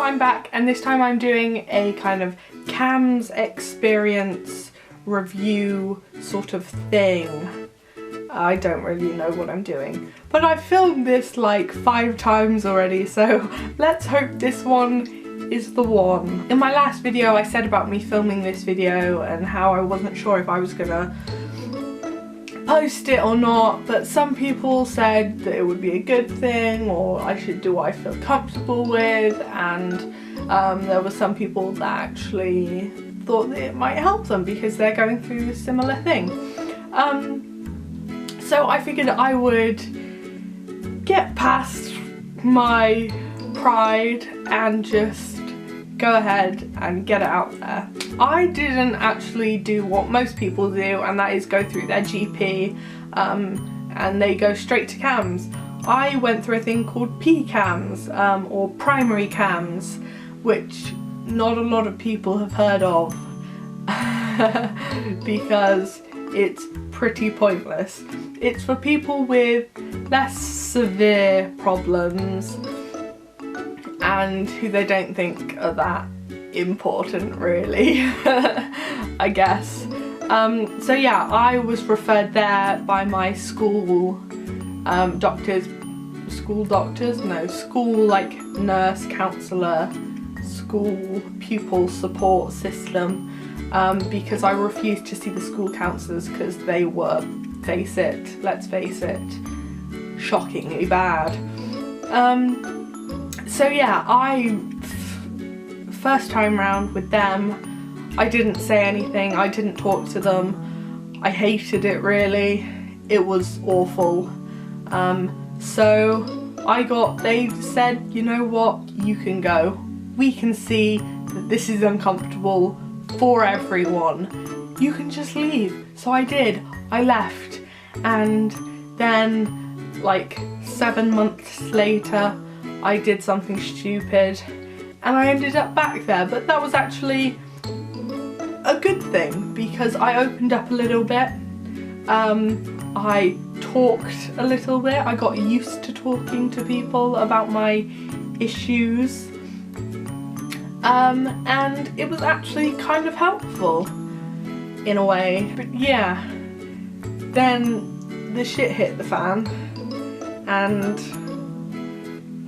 I'm back, and this time I'm doing a kind of CAMHS Experience review sort of thing. I don't really know what I'm doing, but I've filmed this like 5 times already, so let's hope this one is the one. In my last video I said about me filming this video and how I wasn't sure if I was gonna post it or not, but some people said that it would be a good thing, or I should do what I feel comfortable with, and there were some people that actually thought that it might help them because they're going through a similar thing. So I figured I would get past my pride and just go ahead and get it out there. I didn't actually do what most people do, and that is go through their GP and they go straight to CAMHS. I went through a thing called PCAMHS or primary CAMHS, which not a lot of people have heard of because it's pretty pointless. It's for people with less severe problems and who they don't think are that important, really. I guess. So yeah, I was referred there by my school school like nurse, counsellor, school pupil support system, because I refused to see the school counsellors because they were, let's face it, shockingly bad. So yeah, first time round with them, I didn't say anything, I didn't talk to them, I hated it really, it was awful. So they said, you know what, you can go, we can see that this is uncomfortable for everyone, you can just leave. So I did, I left, and then like 7 months later I did something stupid and I ended up back there, but that was actually a good thing because I opened up a little bit, I talked a little bit, I got used to talking to people about my issues, and it was actually kind of helpful in a way. But yeah, then the shit hit the fan and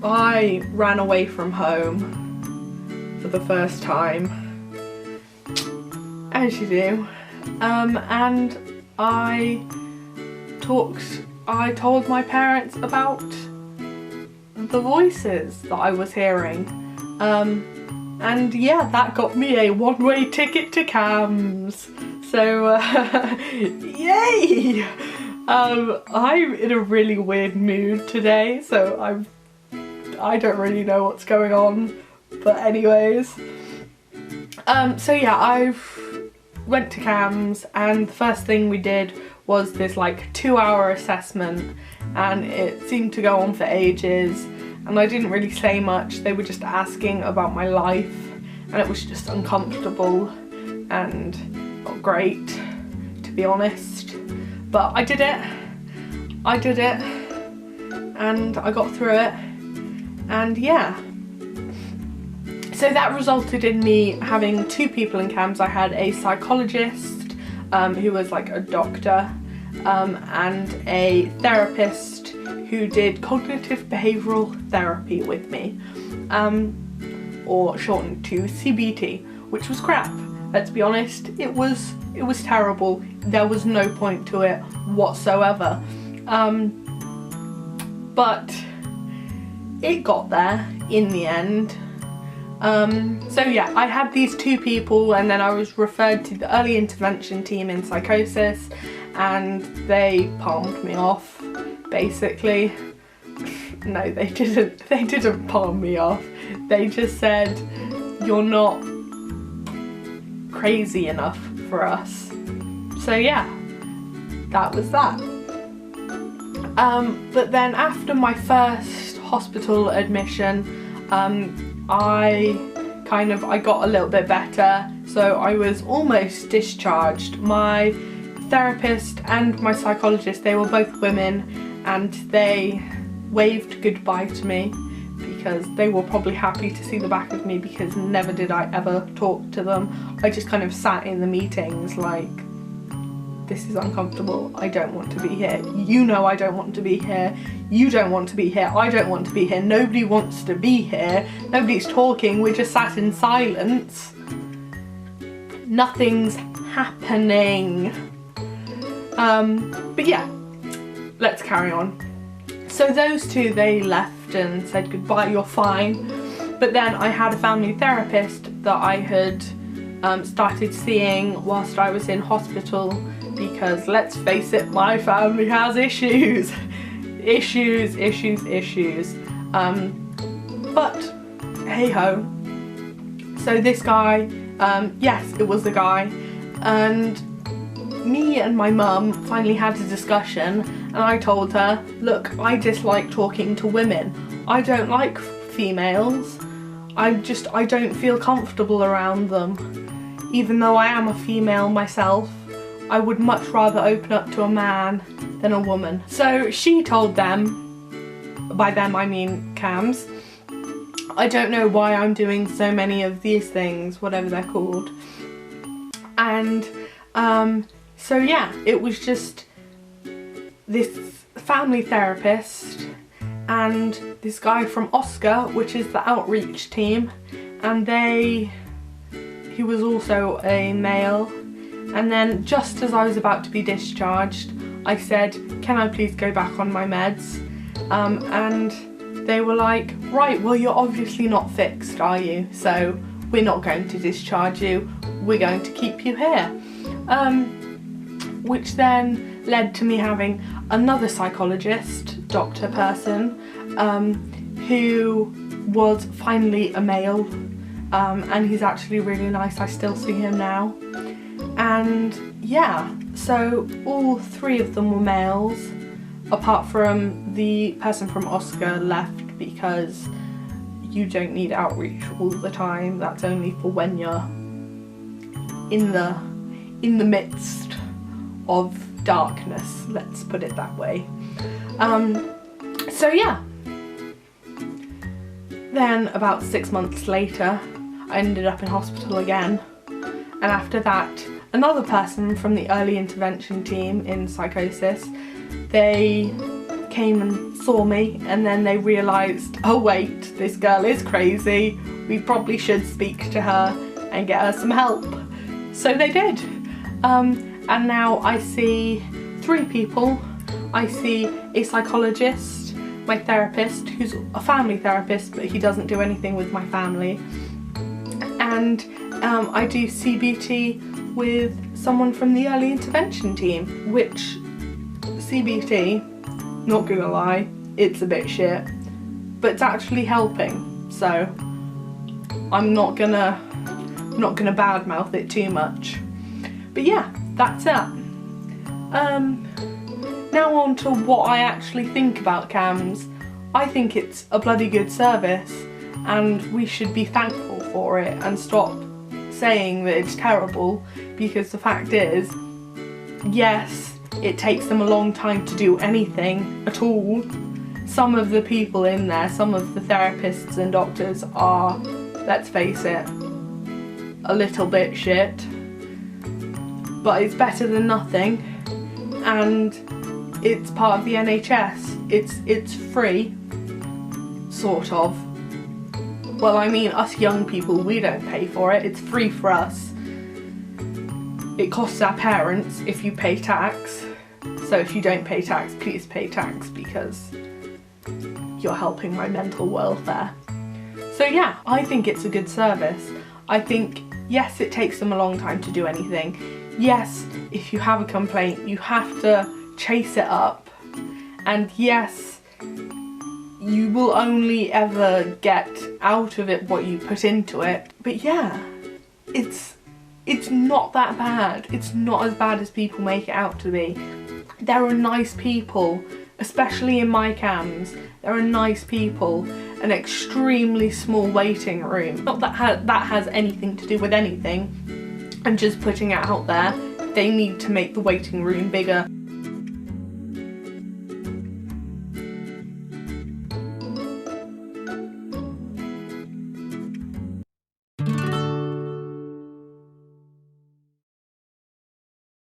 I ran away from home for the first time, as you do, and I told my parents about the voices that I was hearing, and yeah, that got me a one-way ticket to CAMHS, so yay! I'm in a really weird mood today, so I don't really know what's going on, but anyways. So yeah, I went to CAMHS, and the first thing we did was this like 2-hour assessment, and it seemed to go on for ages, and I didn't really say much. They were just asking about my life, and it was just uncomfortable and not great, to be honest. But I did it, and I got through it. And yeah, so that resulted in me having 2 people in CAMHS. I had a psychologist who was like a doctor, and a therapist who did cognitive behavioural therapy with me, or shortened to CBT, which was crap. Let's be honest, it was terrible. There was no point to it whatsoever, but it got there in the end. So yeah, I had these 2 people, and then I was referred to the early intervention team in psychosis, and they palmed me off, basically. No, they didn't palm me off. They just said, you're not crazy enough for us. So yeah, that was that. But then after my first hospital admission, I got a little bit better, so I was almost discharged. My therapist and my psychologist, they were both women, and they waved goodbye to me. because they were probably happy to see the back of me, because never did I ever talk to them. I just kind of sat in the meetings like, this is uncomfortable, I don't want to be here, you know I don't want to be here, you don't want to be here, I don't want to be here, nobody wants to be here, nobody's talking, we're just sat in silence, nothing's happening. But yeah, let's carry on. So those two, they left and said goodbye, you're fine. But then I had a family therapist that I had started seeing whilst I was in hospital, because let's face it, my family has issues. issues. But hey ho. So this guy, yes, it was a guy, and me and my mum finally had a discussion, and I told her, look, I dislike talking to women. I don't like females. I don't feel comfortable around them. Even though I am a female myself, I would much rather open up to a man than a woman. So she told them, by them I mean CAMHS, I don't know why I'm doing so many of these things, whatever they're called. And so yeah, it was just this family therapist and this guy from Oscar, which is the outreach team, and he was also a male. And then just as I was about to be discharged, I said, can I please go back on my meds? And they were like, right, well, you're obviously not fixed, are you? So we're not going to discharge you, we're going to keep you here. Which then led to me having another psychologist, doctor person, who was finally a male, and he's actually really nice, I still see him now. And yeah, so all three of them were males, apart from the person from Oscar left because you don't need outreach all the time, that's only for when you're in the midst of darkness, let's put it that way. So yeah, then about 6 months later I ended up in hospital again, and after that another person from the early intervention team in psychosis, they came and saw me, and then they realised, oh wait, this girl is crazy, we probably should speak to her and get her some help. So they did. And now I see 3 people. I see a psychologist, my therapist, who's a family therapist, but he doesn't do anything with my family. And I do CBT with someone from the early intervention team, which CBT, not gonna lie, it's a bit shit, but it's actually helping, so I'm not gonna badmouth it too much. But yeah, that's it. Now on to what I actually think about CAMHS. I think it's a bloody good service, and we should be thankful for it and stop saying that it's terrible, because the fact is, yes, it takes them a long time to do anything at all. Some of the people in there, some of the therapists and doctors are, let's face it, a little bit shit, but it's better than nothing, and it's part of the NHS. It's free, sort of. Well, I mean, us young people, we don't pay for it, it's free for us. It costs our parents if you pay tax, so if you don't pay tax, please pay tax, because you're helping my mental welfare. So yeah, I think it's a good service. I think, yes, it takes them a long time to do anything. Yes, if you have a complaint, you have to chase it up. And yes, you will only ever get out of it what you put into it. But yeah, it's not that bad. It's not as bad as people make it out to be. There are nice people, especially in my CAMHS. There are nice people. An extremely small waiting room. Not that that has anything to do with anything. I'm just putting it out there. They need to make the waiting room bigger.